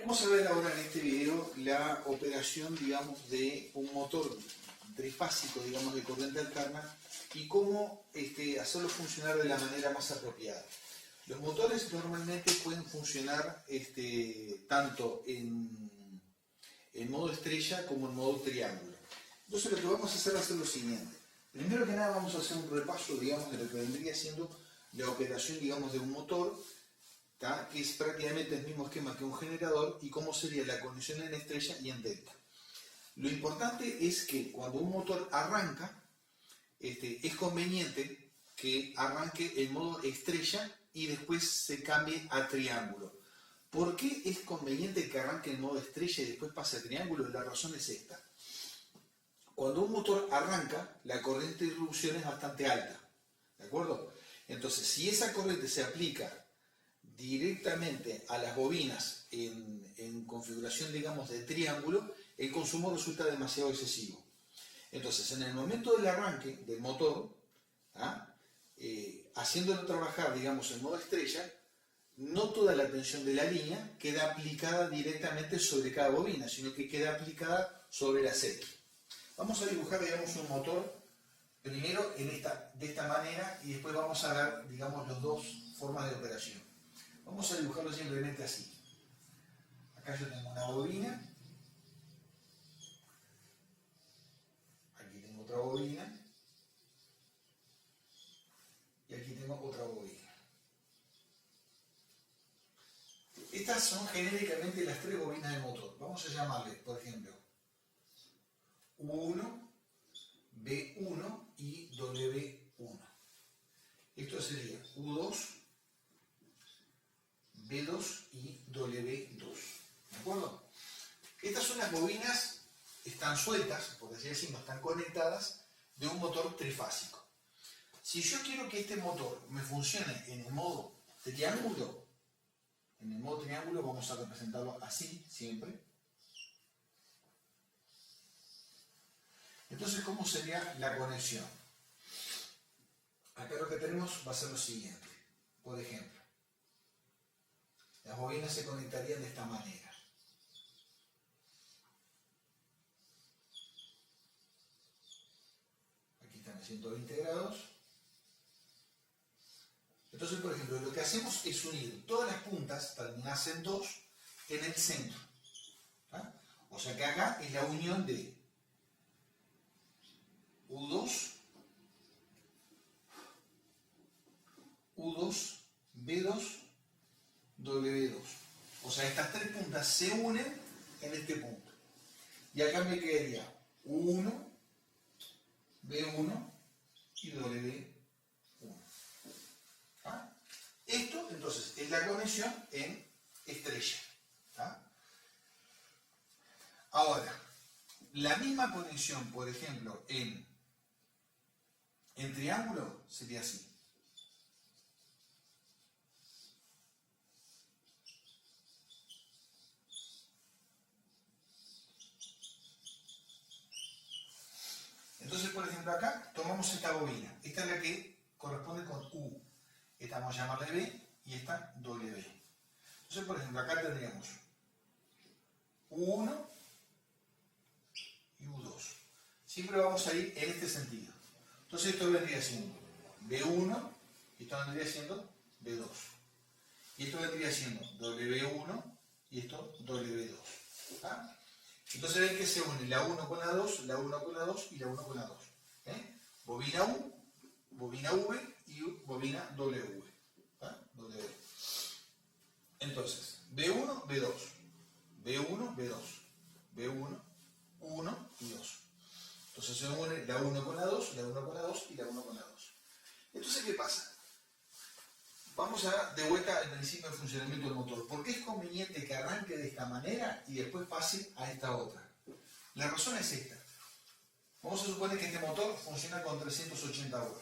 Vamos a ver ahora en este video la operación, digamos, de un motor trifásico, digamos, de corriente alterna y cómo hacerlo funcionar de la manera más apropiada. Los motores normalmente pueden funcionar tanto en modo estrella como en modo triángulo. Entonces lo que vamos a hacer va a ser lo siguiente. Primero que nada vamos a hacer un repaso, digamos, de lo que vendría siendo la operación, digamos, de un motor, que es prácticamente el mismo esquema que un generador, y cómo sería la conexión en estrella y en delta. Lo importante es que cuando un motor arranca, es conveniente que arranque en modo estrella y después se cambie a triángulo. ¿Por qué es conveniente que arranque en modo estrella y después pase a triángulo? La razón es esta. Cuando un motor arranca, la corriente de irrupción es bastante alta, ¿de acuerdo? Entonces, si esa corriente se aplica directamente a las bobinas en configuración, digamos, de triángulo, el consumo resulta demasiado excesivo. Entonces, en el momento del arranque del motor, haciéndolo trabajar, digamos, en modo estrella, no toda la tensión de la línea queda aplicada directamente sobre cada bobina, sino que queda aplicada sobre la serie. Vamos a dibujar, digamos, un motor primero de esta manera y después vamos a ver, digamos, las dos formas de operación. Vamos a dibujarlo simplemente así. Acá yo tengo una bobina. Aquí tengo otra bobina. Y aquí tengo otra bobina. Estas son genéricamente las tres bobinas del motor. Vamos a llamarle, por ejemplo, U1, B1 y W1. Esto sería U2, B2 y W2. ¿De acuerdo? Estas son las bobinas, están sueltas, por decir así, no están conectadas, de un motor trifásico. Si yo quiero que este motor me funcione en el modo triángulo, vamos a representarlo así siempre. Entonces, ¿cómo sería la conexión? Acá lo que tenemos va a ser lo siguiente. Por ejemplo, las bobinas se conectarían de esta manera. Aquí están a 120 grados. Entonces, por ejemplo, lo que hacemos es unir todas las puntas, terminadas en 2, en el centro. O sea que acá es la unión de U2, U2, B2, W2. O sea, estas tres puntas se unen en este punto. Y acá me quedaría U1, B1 y W1. Esto, entonces, es la conexión en estrella. Ahora, la misma conexión, por ejemplo, en triángulo sería así. Entonces, por ejemplo, acá tomamos esta bobina. Esta es la que corresponde con U. Esta vamos a llamarle B y esta W. Entonces, por ejemplo, acá tendríamos U1 y U2. Siempre vamos a ir en este sentido. Entonces esto vendría siendo B1 y esto vendría siendo B2. Y esto vendría siendo W1 y esto W2. Entonces ven que se une la 1 con la 2, la 1 con la 2 y la 1 con la 2. Bobina U, bobina V y bobina W. Entonces, B1, B2, B1, B2, B1, 1 y 2. Entonces se une la 1 con la 2, la 1 con la 2 y la 1 con la 2. Entonces, ¿qué pasa? Vamos a de vuelta al principio del funcionamiento del motor. ¿Por qué es conveniente que arranque de esta manera y después pase a esta otra? La razón es esta. Vamos a suponer que este motor funciona con 380 volts.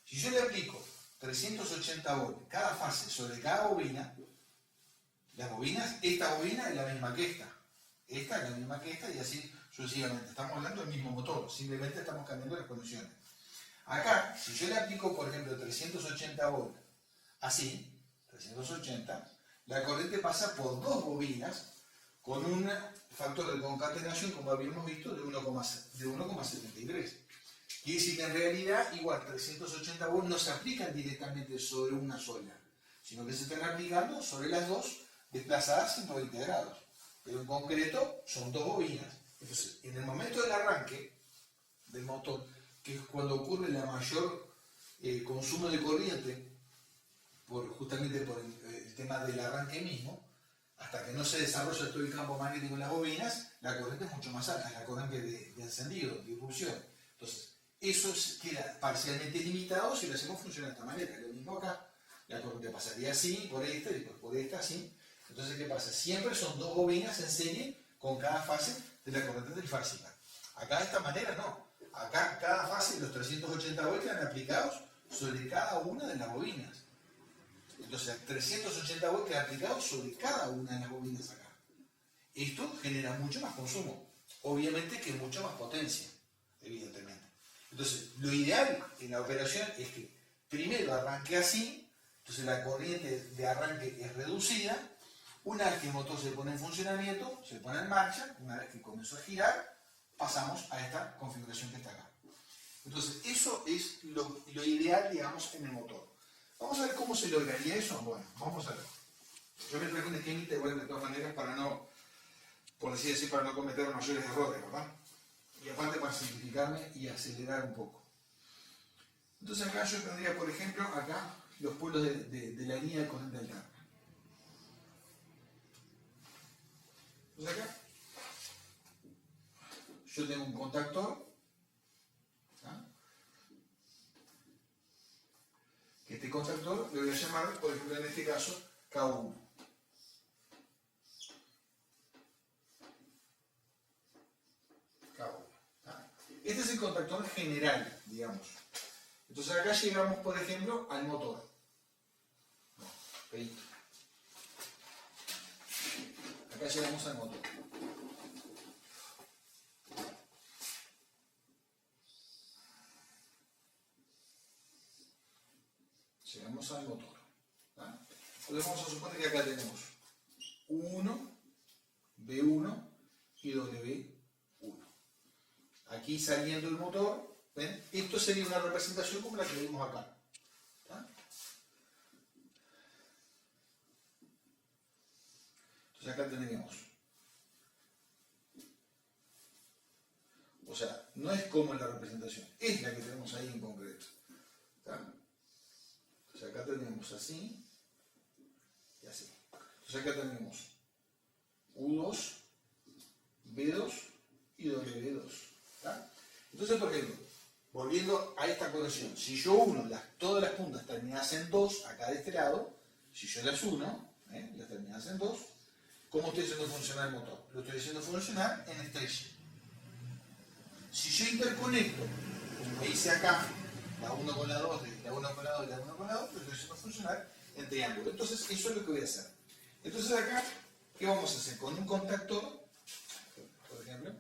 Si yo le aplico 380 volts cada fase sobre cada bobina, las bobinas, esta bobina es la misma que esta es la misma que esta y así sucesivamente. Estamos hablando del mismo motor, simplemente estamos cambiando las conexiones. Acá, si yo le aplico, por ejemplo, 380 volts, así, 380, la corriente pasa por dos bobinas con un factor de concatenación, como habíamos visto, de 1,73. Quiere decir que en realidad, igual 380 volts no se aplican directamente sobre una sola, sino que se están aplicando sobre las dos desplazadas 120 grados. Pero en concreto son dos bobinas. Entonces, en el momento del arranque del motor, que es cuando ocurre la mayor consumo de corriente, justamente por el tema del arranque mismo, hasta que no se desarrolla todo el campo magnético en las bobinas, la corriente es mucho más alta, es la corriente de encendido, de irrupción. Entonces, eso queda parcialmente limitado si lo hacemos funcionar de esta manera. Lo mismo acá, la corriente pasaría así, por esta, y después por esta, así. Entonces, ¿qué pasa? Siempre son dos bobinas en serie con cada fase de la corriente trifásica. Acá de esta manera no. Acá cada fase, los 380 volts quedan aplicados sobre cada una de las bobinas. Entonces, 380 volts quedan aplicados sobre cada una de las bobinas acá. Esto genera mucho más consumo. Obviamente que mucha más potencia, evidentemente. Entonces, lo ideal en la operación es que primero arranque así, entonces la corriente de arranque es reducida. Una vez que el motor se pone en funcionamiento, se pone en marcha, una vez que comenzó a girar, pasamos a esta configuración que está acá. Entonces, eso es lo ideal, digamos, en el motor. Vamos a ver cómo se lograría eso. Bueno, vamos a ver. Yo me traje un esquemita igual de todas maneras para no, por así decir, para no cometer mayores errores, ¿verdad? Y aparte para simplificarme y acelerar un poco. Entonces acá yo tendría, por ejemplo, acá los polos de la línea de corriente alterna. Entonces acá yo tengo un contactor, ¿ah? Que este contactor le voy a llamar, por ejemplo, en este caso, K1. Este es el contactor general, digamos. Entonces acá llegamos, por ejemplo, al motor. Acá llegamos al motor. Llegamos al motor. Entonces vamos a suponer que acá tenemos U1, B1 y W1. Aquí saliendo el motor, ¿ven? Esto sería una representación como la que vimos acá. ¿Tá? Entonces acá tenemos. O sea, no es como la representación, es la que tenemos ahí en concreto. ¿Tá? Entonces acá tenemos así y así. Entonces acá tenemos U2, B2 y W2. ¿Tá? Entonces, por ejemplo, volviendo a esta corrección, si yo uno todas las puntas terminadas en 2, acá de este lado, si yo las uno, las terminadas en 2, ¿cómo estoy haciendo funcionar el motor? Lo estoy haciendo funcionar en estrella. Si yo interconecto, como me hice acá, la 1 con la 2, la 1 con la 2 y la 1 con la 2, lo estoy haciendo funcionar en triángulo. Entonces, eso es lo que voy a hacer. Entonces acá, ¿qué vamos a hacer? Con un contactor, por ejemplo,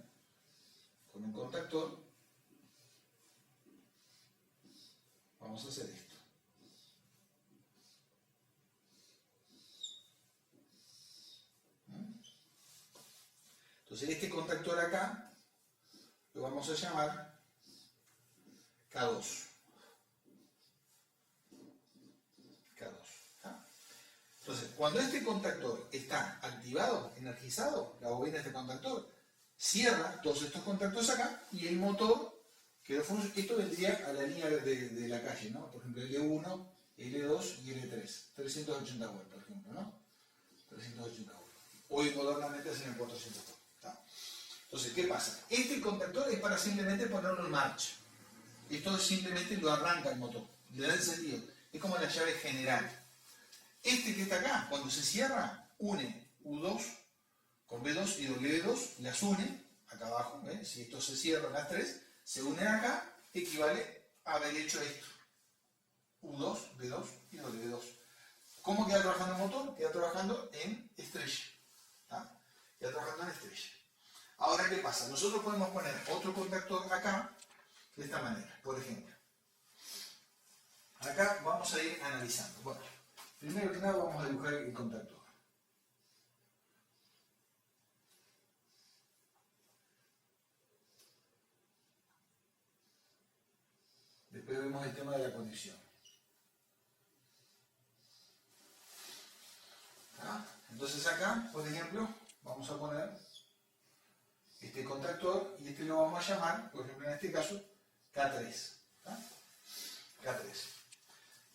con un contactor, vamos a hacer esto. Entonces este contactor acá lo vamos a llamar K2. K2. ¿Ah? Entonces, cuando este contactor está activado, energizado, la bobina de este contactor cierra todos estos contactos acá y el motor quedó funcionando. Esto vendría a la línea de la calle, ¿no? Por ejemplo, L1, L2 y L3. 380 volts, por ejemplo, ¿no? 380 volts. Hoy modernamente hacen el 400 volts. Entonces, ¿qué pasa? Este contactor es para simplemente ponerlo en marcha. Esto simplemente lo arranca el motor, le da encendido. Es como la llave general. Este que está acá, cuando se cierra, une U2 con B2 y W2, las une, acá abajo, ¿ves? Si esto se cierra, las tres, se unen acá, equivale a haber hecho esto. U2, B2 y W2. ¿Cómo queda trabajando el motor? Queda trabajando en estrella. ¿Tá? Queda trabajando en estrella. Ahora, ¿qué pasa? Nosotros podemos poner otro contactor acá, de esta manera, por ejemplo. Acá vamos a ir analizando. Bueno, primero que nada vamos a dibujar el contactor. vemos el tema de la conexión. ¿Ah? Entonces acá, por ejemplo, vamos a poner este contactor y este lo vamos a llamar, por ejemplo en este caso, K3. ¿Ah? K3.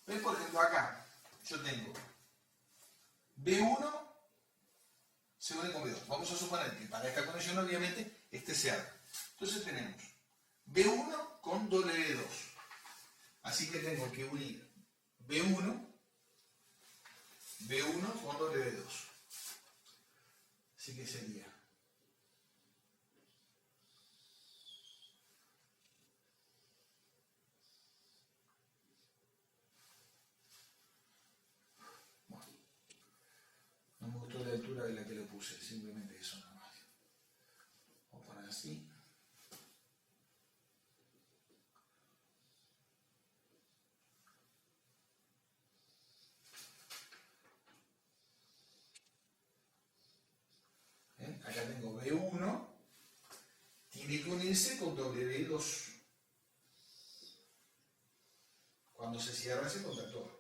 ¿Ves? Por ejemplo acá yo tengo B1 se une con B2. Vamos a suponer que para esta conexión obviamente este se abre. Entonces tenemos B1 con W2. Así que tengo que unir B1 con W2. Así que sería no me gustó la altura de la que lo puse, simplemente eso nada más. Voy a poner así. ¿Ven? Acá tengo B1, tiene que unirse con W2 cuando se cierra ese contactor.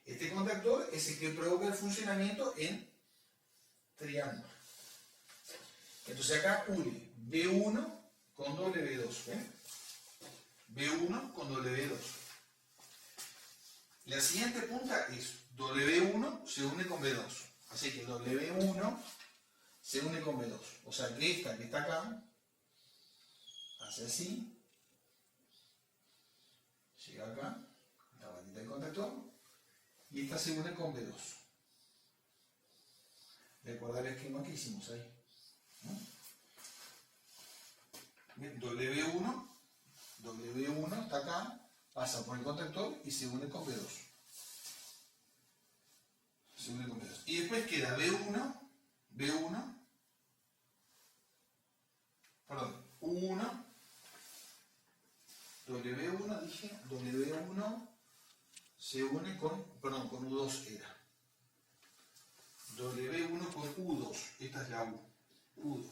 Este contactor es el que provoca el funcionamiento en triángulo. Entonces acá une B1 con W2. ¿Ven? B1 con W2. La siguiente punta es W1 se une con B2. Así que W1 se une con B2. O sea que esta que está acá hace así. Llega acá, la bandita del contactor. Y esta se une con B2. Recuerda el esquema que hicimos ahí. Bien, W1 está acá, pasa por el contactor y se une con B2. Se une con B2. Y después queda U1, W1 dije, W1 se une con U2 era. W1 con U2, esta es la U2.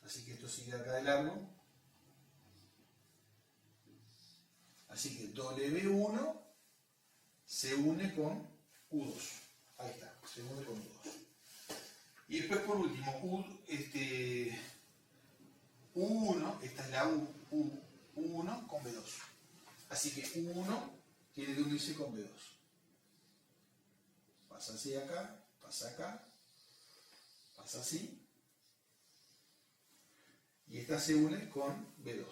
Así que esto sigue acá de largo. Así que W1 se une con U2. Ahí está, se une con U2. Y después por último, U1, esta es la U1 con B2. Así que U1 tiene que unirse con B2. Pasa así acá, pasa acá, pasa así. Y esta se une con B2.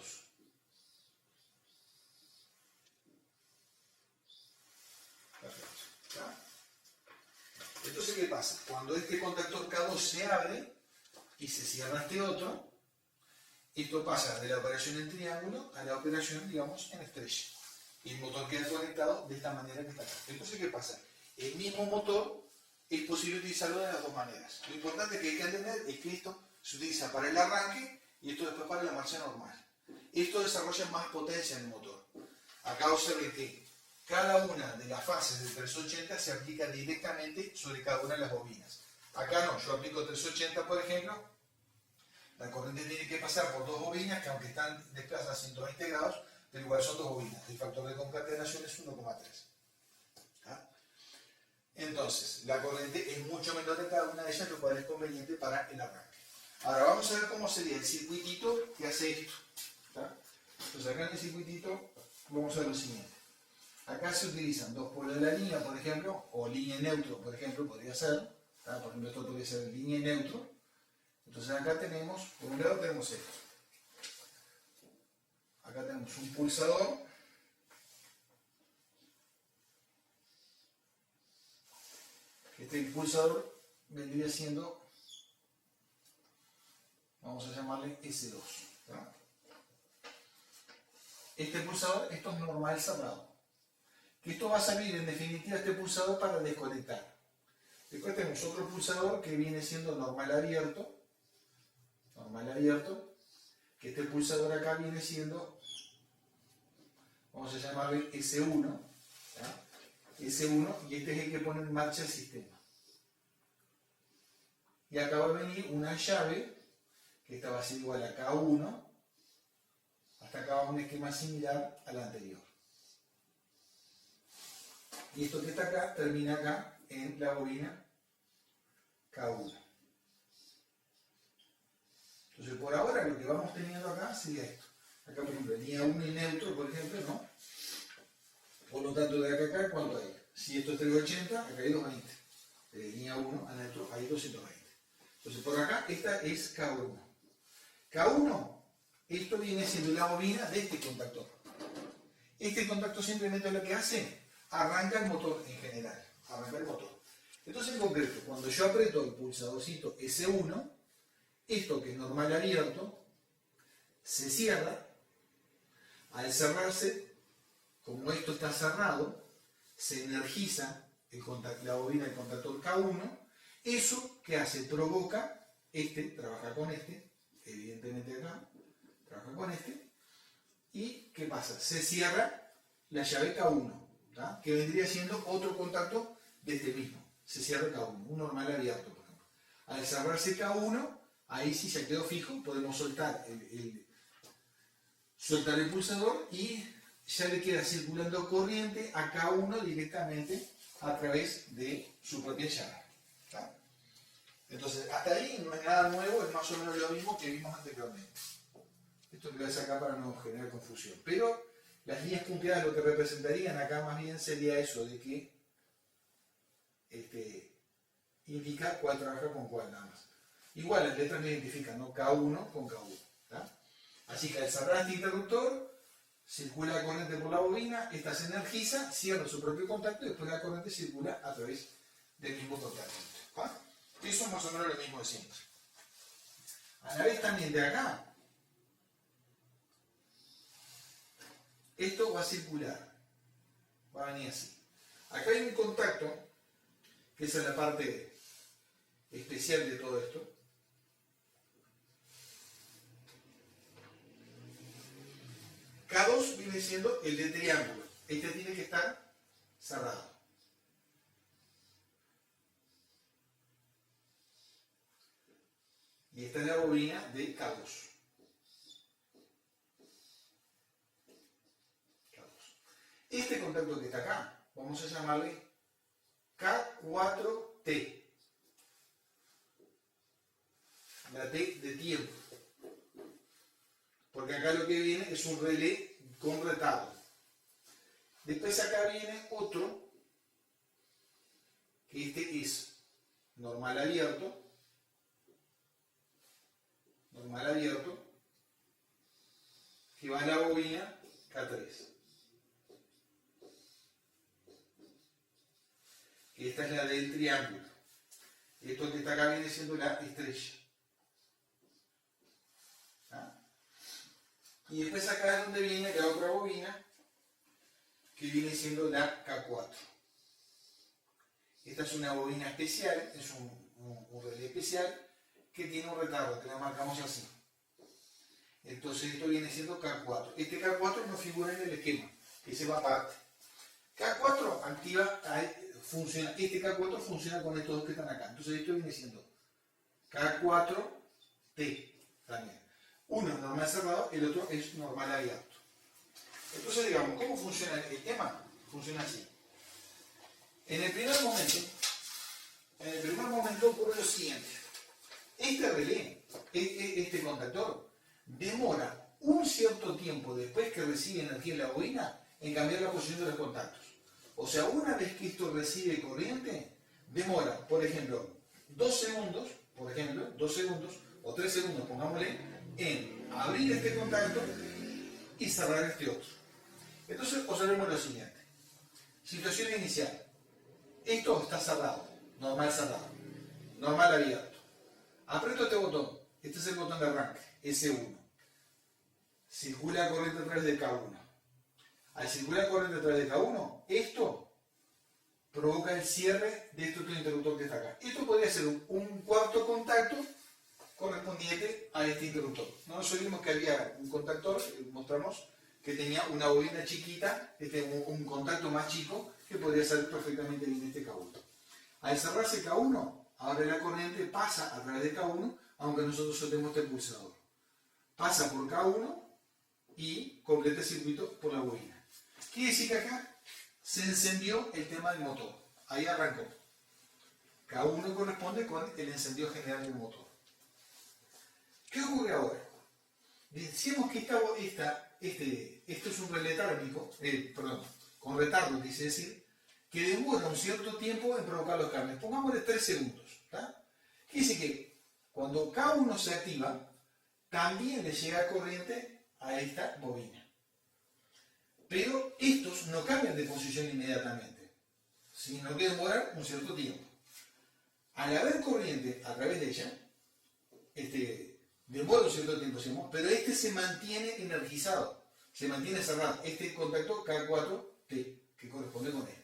Perfecto. ¿Está? Entonces, ¿qué pasa? Cuando este contactor K2 se abre y se cierra este otro, esto pasa de la operación en triángulo a la operación, digamos, en estrella. Y el motor queda conectado de esta manera que está acá. Entonces, ¿qué pasa? El mismo motor es posible utilizarlo de las dos maneras. Lo importante que hay que entender es que esto se utiliza para el arranque y esto después para la marcha normal. Esto desarrolla más potencia en el motor. Acá observen que cada una de las fases del 380 se aplica directamente sobre cada una de las bobinas. Acá no, yo aplico 380 por ejemplo, la corriente tiene que pasar por dos bobinas que aunque están desplazadas a 120 grados, pero igual son dos bobinas. El factor de concatenación es 1,3. ¿Ah? Entonces, la corriente es mucho menor de cada una de ellas, lo cual es conveniente para el arranque. Ahora vamos a ver cómo sería el circuitito que hace esto. ¿Tá? Entonces acá en el circuitito vamos a ver lo siguiente. Acá se utilizan dos polos de la línea, por ejemplo, o línea neutro, por ejemplo, podría ser. ¿Tá? Por ejemplo, esto podría ser línea neutro. Entonces acá tenemos, por un lado tenemos esto. Acá tenemos un pulsador. Este pulsador vendría siendo, vamos a llamarle S2. ¿Tá? Este pulsador, esto es normal cerrado. Que esto va a servir en definitiva este pulsador para desconectar. Después tenemos otro pulsador que viene siendo normal abierto, que este pulsador acá viene siendo, vamos a llamarle S1, ¿tá? S1, y este es el que pone en marcha el sistema. Y acá va a venir una llave, que esta va a ser igual a K1, hasta acá va un esquema similar al anterior. Y esto que está acá termina acá en la bobina K1. Entonces, por ahora lo que vamos teniendo acá sería esto. Acá, por ejemplo, línea 1 y neutro, por ejemplo, ¿no? Por lo tanto, de acá a acá, ¿cuánto hay? Si esto es 380, acá hay 220. De línea 1 a neutro hay 220. Entonces, por acá, esta es K1. K1, esto viene siendo la bobina de este contactor. Este contactor simplemente lo que hace, arranca el motor en general. Arranca el motor. Entonces, en concreto, cuando yo aprieto el pulsadorcito S1, esto que es normal abierto, se cierra. Al cerrarse, como esto está cerrado, se energiza la bobina del contactor K1. Eso que hace, provoca, trabaja con evidentemente acá, trabaja con y ¿qué pasa? Se cierra la llave K1, ¿tá? Que vendría siendo otro contacto de este mismo. Se cierra K1, un normal abierto, por ejemplo. Al cerrarse K1, ahí sí ya quedó fijo, podemos soltar el pulsador y ya le queda circulando corriente a K1 directamente a través de su propia llave. ¿Tá? Entonces, hasta ahí no es nada nuevo, es más o menos lo mismo que vimos anteriormente. Esto lo voy a sacar para no generar confusión. Pero las líneas punteadas lo que representarían acá más bien sería eso de que indica cuál trabaja con cuál nada más. Igual las letras me identifican, ¿no? K1 con K1. ¿Tá? Así que al cerrar este interruptor, circula la corriente por la bobina, esta se energiza, cierra su propio contacto y después la corriente circula a través del mismo contacto. ¿Va? Eso es más o menos lo mismo de siempre. A la vez también de acá, esto va a circular, va a venir así. Acá hay un contacto, que esa es la parte especial de todo esto. K2 viene siendo el de triángulo. Este tiene que estar cerrado. Y esta es la bobina de K2. Este contacto que está acá, vamos a llamarle K4T. La T de tiempo. Porque acá lo que viene es un relé con retardo. Después acá viene otro, que este es normal abierto, que va a la bobina K3. Que esta es la del triángulo. Esto que está acá viene siendo la estrella. ¿Ah? Y después acá es donde viene la otra bobina, que viene siendo la K4. Esta es una bobina especial, es un relé especial, que tiene un retardo, que la marcamos así. Entonces esto viene siendo K4. Este K4 no figura en el esquema, que se va aparte. K4 activa, funciona, este K4 funciona con estos dos que están acá. Entonces esto viene siendo K4T también. Uno es normal cerrado, el otro es normal abierto. Entonces, digamos, ¿cómo funciona el tema? Funciona así. En el primer momento ocurre lo siguiente. Este relé, este contactor, demora un cierto tiempo después que recibe energía en la bobina en cambiar la posición de los contactos. O sea, una vez que esto recibe corriente, demora, por ejemplo, 2 segundos, o 3 segundos, pongámosle, en abrir este contacto y cerrar este otro. Entonces, observemos lo siguiente. Situación inicial. Esto está cerrado, normal abierto. Aprieto este botón, este es el botón de arranque, S1. Circula corriente a través de K1. Al circular corriente a través de K1, esto provoca el cierre de este otro interruptor que está acá. Esto podría ser un cuarto contacto correspondiente a este interruptor. Nosotros vimos que había un contactor, mostramos, que tenía una bobina chiquita, un contacto más chico, que podría salir perfectamente bien este K1. Al cerrarse K1, ahora la corriente pasa a través de K1, aunque nosotros soltemos este pulsador. Pasa por K1 y completa el circuito por la bobina. Quiere decir que acá se encendió el tema del motor. Ahí arrancó. K1 corresponde con el encendido general del motor. ¿Qué ocurre ahora? Decíamos que esto es un relé térmico, con retardo, quise decir, que demora un cierto tiempo en provocar los cambios. Pongámosle 3 segundos. Quiere decir que cuando K1 se activa, también le llega corriente a esta bobina. Pero estos no cambian de posición inmediatamente, sino que demoran un cierto tiempo. Al haber corriente a través de ella, demora un cierto tiempo, pero este se mantiene energizado, se mantiene cerrado. Este contacto K4T, que corresponde con este.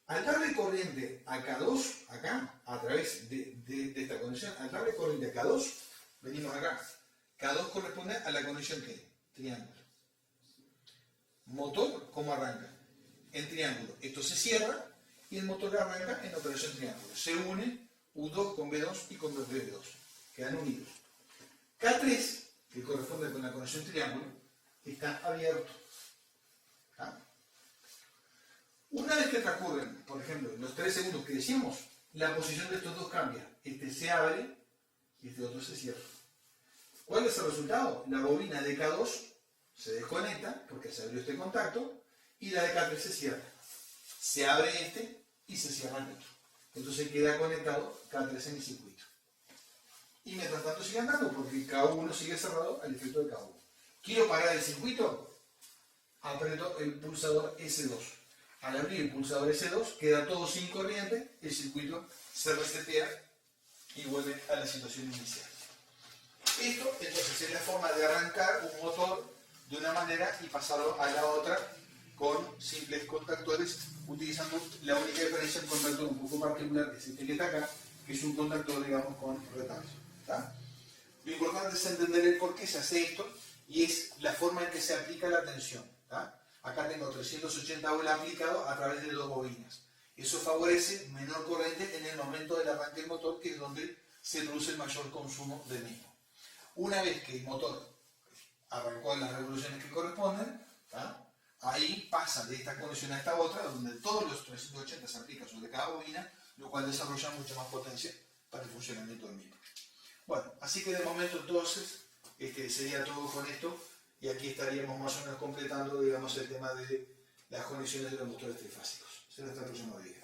Al darle corriente a K2, acá, a través de esta conexión, al darle corriente a K2, venimos acá. K2 corresponde a la conexión que triángulo. Motor, ¿cómo arranca? En triángulo. Esto se cierra y el motor arranca en operación triángulo. Se une U2 con B2 y con B2. Quedan unidos. K3, que corresponde con la conexión triángulo, está abierto. ¿Ah? Una vez que transcurren, por ejemplo, los 3 segundos que decíamos, la posición de estos dos cambia. Este se abre y este otro se cierra. ¿Cuál es el resultado? La bobina de K2 se desconecta porque se abrió este contacto y la de K3 se cierra. Se abre este y se cierra el otro. Entonces queda conectado K3 en el circuito. Y mientras tanto sigue andando porque K1 sigue cerrado al efecto de K1. ¿Quiero parar el circuito? Aprieto el pulsador S2. Al abrir el pulsador S2 queda todo sin corriente, el circuito se resetea y vuelve a la situación inicial. Esto entonces es la forma de arrancar un motor de una manera y pasarlo a la otra con simples contactores, utilizando la única diferencia, un contactor un poco particular que es este que está acá, que es un contactor, digamos, con retardo. ¿Tá? Lo importante es entender el por qué se hace esto y es la forma en que se aplica la tensión. ¿Tá? Acá tengo 380 volt aplicado a través de 2 bobinas. Eso favorece menor corriente en el momento del arranque del motor, que es donde se produce el mayor consumo del mismo. Una vez que el motor arrancó en las revoluciones que corresponden, ¿tá? Ahí pasa de esta conexión a esta otra, donde todos los 380 se aplican sobre cada bobina, lo cual desarrolla mucha más potencia para el funcionamiento del mismo. Bueno, así que de momento entonces sería todo con esto, y aquí estaríamos más o menos completando, digamos, el tema de las conexiones de los motores trifásicos. Será hasta el próximo video.